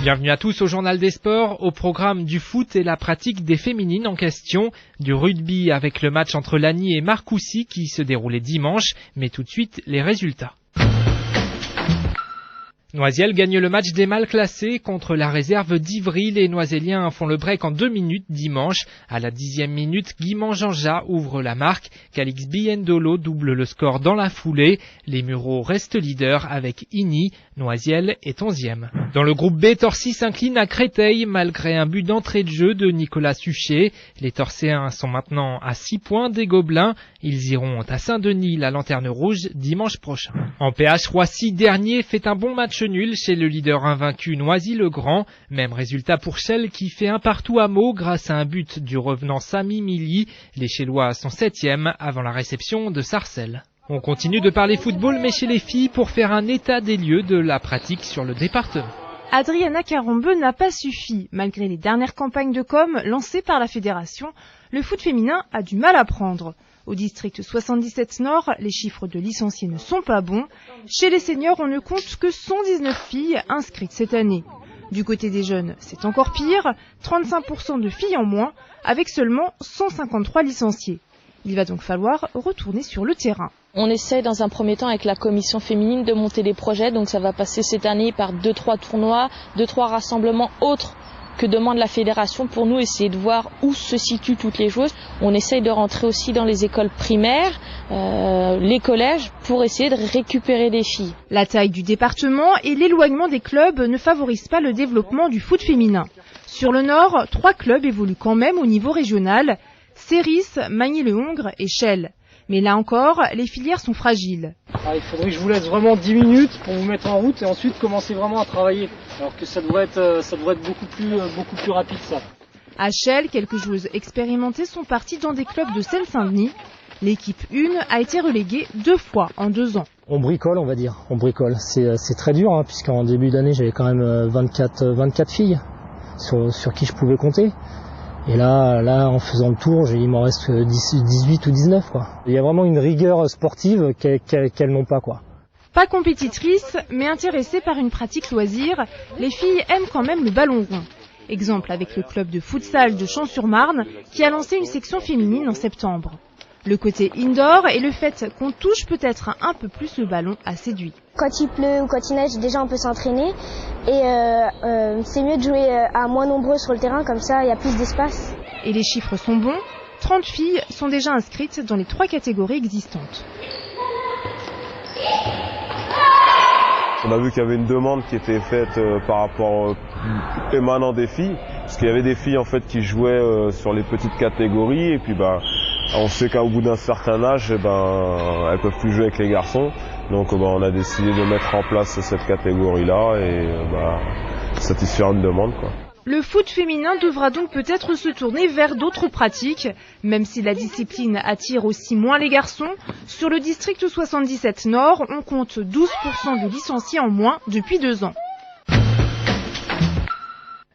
Bienvenue à tous au Journal des Sports, au programme du foot et la pratique des féminines en question, du rugby avec le match entre Lagny et Marcoussis qui se déroulait dimanche, mais tout de suite les résultats. Noisiel gagne le match des mal classés contre la réserve d'Ivry. Les Noiséliens font le break en 2 minutes dimanche. À la 10e minute, Guy Manjanja ouvre la marque. Calix Biendolo double le score dans la foulée. Les Mureaux restent leaders avec Igny. Noisiel est 11e. Dans le groupe B, Torcy s'incline à Créteil malgré un but d'entrée de jeu de Nicolas Suchet. Les Torcéens sont maintenant à 6 points des Gobelins. Ils iront à Saint-Denis, la Lanterne Rouge, dimanche prochain. En PH, Roissy dernier fait un bon match nul chez le leader invaincu Noisy-le-Grand. Même résultat pour Chelles qui fait un partout à Meaux grâce à un but du revenant Sami Mili. Les Chellois sont 7e avant la réception de Sarcelles. On continue de parler football mais chez les filles pour faire un état des lieux de la pratique sur le département. Adriana Carambeu n'a pas suffi. Malgré les dernières campagnes de com lancées par la fédération, le foot féminin a du mal à prendre. Au district 77 Nord, les chiffres de licenciés ne sont pas bons. Chez les seniors, on ne compte que 119 filles inscrites cette année. Du côté des jeunes, c'est encore pire, 35% de filles en moins, avec seulement 153 licenciés. Il va donc falloir retourner sur le terrain. On essaie dans un premier temps avec la commission féminine de monter des projets, donc ça va passer cette année par 2-3 tournois, 2-3 rassemblements autres que demande la fédération pour nous essayer de voir où se situent toutes les joueuses. On essaye de rentrer aussi dans les écoles primaires, les collèges, pour essayer de récupérer des filles. La taille du département et l'éloignement des clubs ne favorisent pas le développement du foot féminin. Sur le Nord, 3 clubs évoluent quand même au niveau régional, Céris, Magny-le-Hongre et Chelles. Mais là encore, les filières sont fragiles. Il faudrait que je vous laisse vraiment 10 minutes pour vous mettre en route et ensuite commencer vraiment à travailler. Alors que ça devrait être beaucoup plus rapide ça. À Chelles, quelques joueuses expérimentées sont parties dans des clubs de Seine-Saint-Denis. L'équipe 1 a été reléguée 2 fois en 2 ans. On bricole, on va dire. On bricole. C'est très dur, hein, puisqu'en début d'année, j'avais quand même 24 filles sur qui je pouvais compter. Et là, en faisant le tour, il m'en reste 18 ou 19, quoi. Il y a vraiment une rigueur sportive qu'elles n'ont pas, quoi. Pas compétitrices, mais intéressées par une pratique loisir, les filles aiment quand même le ballon rond. Exemple avec le club de futsal de Champs-sur-Marne, qui a lancé une section féminine en septembre. Le côté indoor et le fait qu'on touche peut-être un peu plus le ballon a séduit. Quand il pleut ou quand il neige, déjà on peut s'entraîner et c'est mieux de jouer à moins nombreux sur le terrain, comme ça il y a plus d'espace. Et les chiffres sont bons, 30 filles sont déjà inscrites dans les 3 catégories existantes. On a vu qu'il y avait une demande qui était faite par rapport émanant des filles, parce qu'il y avait des filles en fait qui jouaient sur les petites catégories et puis on sait qu'au bout d'un certain âge, elles peuvent plus jouer avec les garçons. Donc on a décidé de mettre en place cette catégorie-là et satisfaire une demande, quoi. Le foot féminin devra donc peut-être se tourner vers d'autres pratiques, même si la discipline attire aussi moins les garçons. Sur le district 77 Nord, on compte 12% de licenciés en moins depuis 2 ans.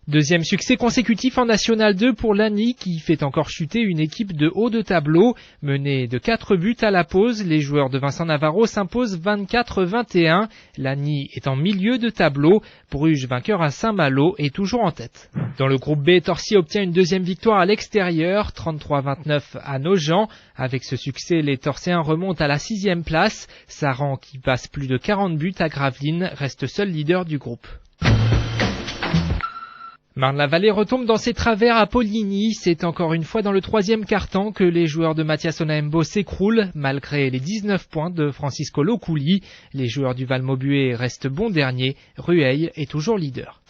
Deuxième succès consécutif en National 2 pour Lagny qui fait encore chuter une équipe de haut de tableau. Menée de 4 buts à la pause, les joueurs de Vincent Navarro s'imposent 24-21. Lagny est en milieu de tableau. Bruges, vainqueur à Saint-Malo, est toujours en tête. Dans le groupe B, Torcy obtient une deuxième victoire à l'extérieur, 33-29 à Nogent. Avec ce succès, les Torcéens remontent à la 6e place. Saran, qui passe plus de 40 buts à Gravelines, reste seul leader du groupe. Marne-la-Vallée retombe dans ses travers à Poligny. C'est encore une fois dans le 3e quart-temps que les joueurs de Mathias Onaembo s'écroulent, malgré les 19 points de Francisco Locouli. Les joueurs du Val-Maubuée restent bons derniers. Rueil est toujours leader.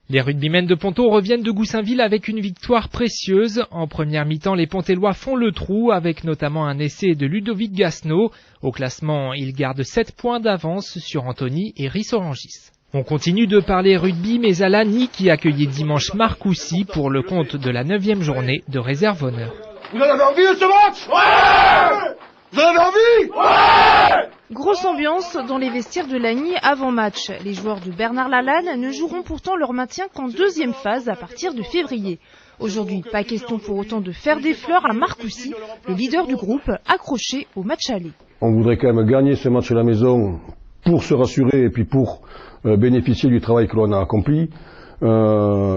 Les rugbymen de Ponto reviennent de Goussainville avec une victoire précieuse. En première mi-temps, les Pontellois font le trou avec notamment un essai de Ludovic Gasneau. Au classement, ils gardent 7 points d'avance sur Antony et Rissorangis. On continue de parler rugby, mais à Lagny qui accueillait dimanche Marcoussis pour le compte de la 9e journée de réserve honneur. Vous en avez envie de ce match ? Ouais ! Vous en avez envie ? Ouais ! Grosse ambiance dans les vestiaires de Lagny avant match. Les joueurs de Bernard Lalanne ne joueront pourtant leur maintien qu'en 2e phase à partir de février. Aujourd'hui, pas question pour autant de faire des fleurs à Marcoussis, le leader du groupe, accroché au match aller. On voudrait quand même gagner ce match à la maison pour se rassurer et puis pour bénéficier du travail que l'on a accompli,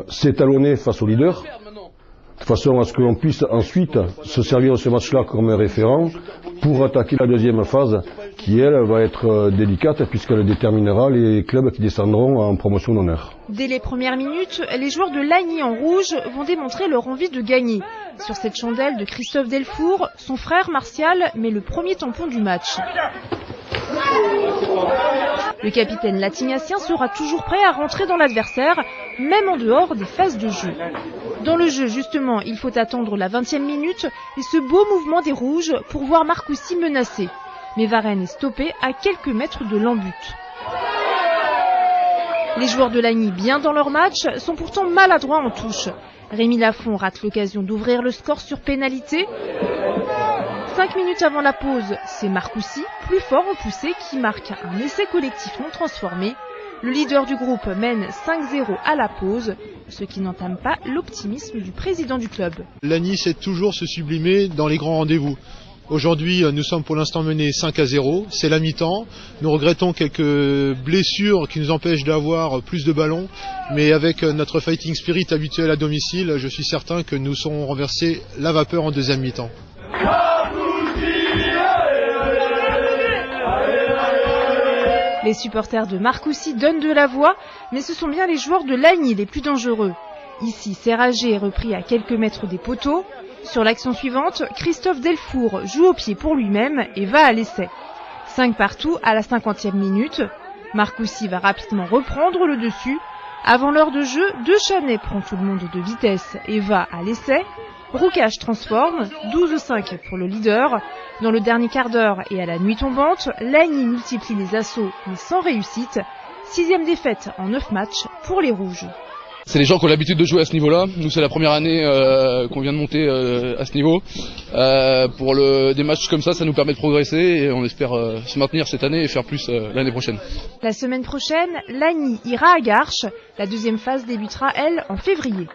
s'étalonner face au leader, de façon à ce que l'on puisse ensuite se servir de ce match-là comme référent pour attaquer la deuxième phase qui, elle, va être délicate puisqu'elle déterminera les clubs qui descendront en promotion d'honneur. Dès les premières minutes, les joueurs de Lagny en rouge vont démontrer leur envie de gagner. Sur cette chandelle de Christophe Delfour, son frère Martial met le premier tampon du match. Le capitaine latignacien sera toujours prêt à rentrer dans l'adversaire, même en dehors des phases de jeu. Dans le jeu, justement, il faut attendre la 20e minute et ce beau mouvement des rouges pour voir Marcoussis menacé. Mais Varenne est stoppé à quelques mètres de l'embut. Les joueurs de Lagny, bien dans leur match, sont pourtant maladroits en touche. Rémi Lafont rate l'occasion d'ouvrir le score sur pénalité. 5 minutes avant la pause, c'est Marcoussis, plus fort en poussée, qui marque un essai collectif non transformé. Le leader du groupe mène 5-0 à la pause, ce qui n'entame pas l'optimisme du président du club. Lagny sait toujours se sublimer dans les grands rendez-vous. Aujourd'hui, nous sommes pour l'instant menés 5-0, c'est la mi-temps. Nous regrettons quelques blessures qui nous empêchent d'avoir plus de ballons, mais avec notre fighting spirit habituel à domicile, je suis certain que nous saurons renverser la vapeur en deuxième mi-temps. Les supporters de Marcoussis donnent de la voix, mais ce sont bien les joueurs de Lagny les plus dangereux. Ici, Serragé est repris à quelques mètres des poteaux. Sur l'action suivante, Christophe Delfour joue au pied pour lui-même et va à l'essai. 5 partout à la 50e minute. Marcoussis va rapidement reprendre le dessus. Avant l'heure de jeu, Dechanet prend tout le monde de vitesse et va à l'essai. Roucage transforme, 12-5 pour le leader. Dans le dernier quart d'heure et à la nuit tombante, Lagny multiplie les assauts mais sans réussite. 6e défaite en 9 matchs pour les Rouges. C'est les gens qui ont l'habitude de jouer à ce niveau-là. Nous, c'est la première année qu'on vient de monter à ce niveau. Pour des matchs comme ça nous permet de progresser et on espère se maintenir cette année et faire plus l'année prochaine. La semaine prochaine, Lagny ira à Garches. La deuxième phase débutera, elle, en février.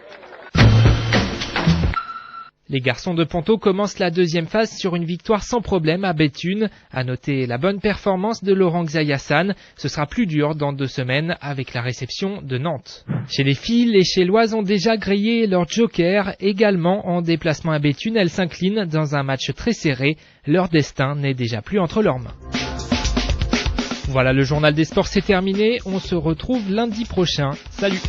Les garçons de Ponto commencent la deuxième phase sur une victoire sans problème à Béthune. À noter la bonne performance de Laurent Xayassan. Ce sera plus dur dans 2 semaines avec la réception de Nantes. Chez les filles, les Chéloises ont déjà grillé leur joker. Également en déplacement à Béthune, elles s'inclinent dans un match très serré. Leur destin n'est déjà plus entre leurs mains. Voilà, le journal des sports c'est terminé. On se retrouve lundi prochain. Salut!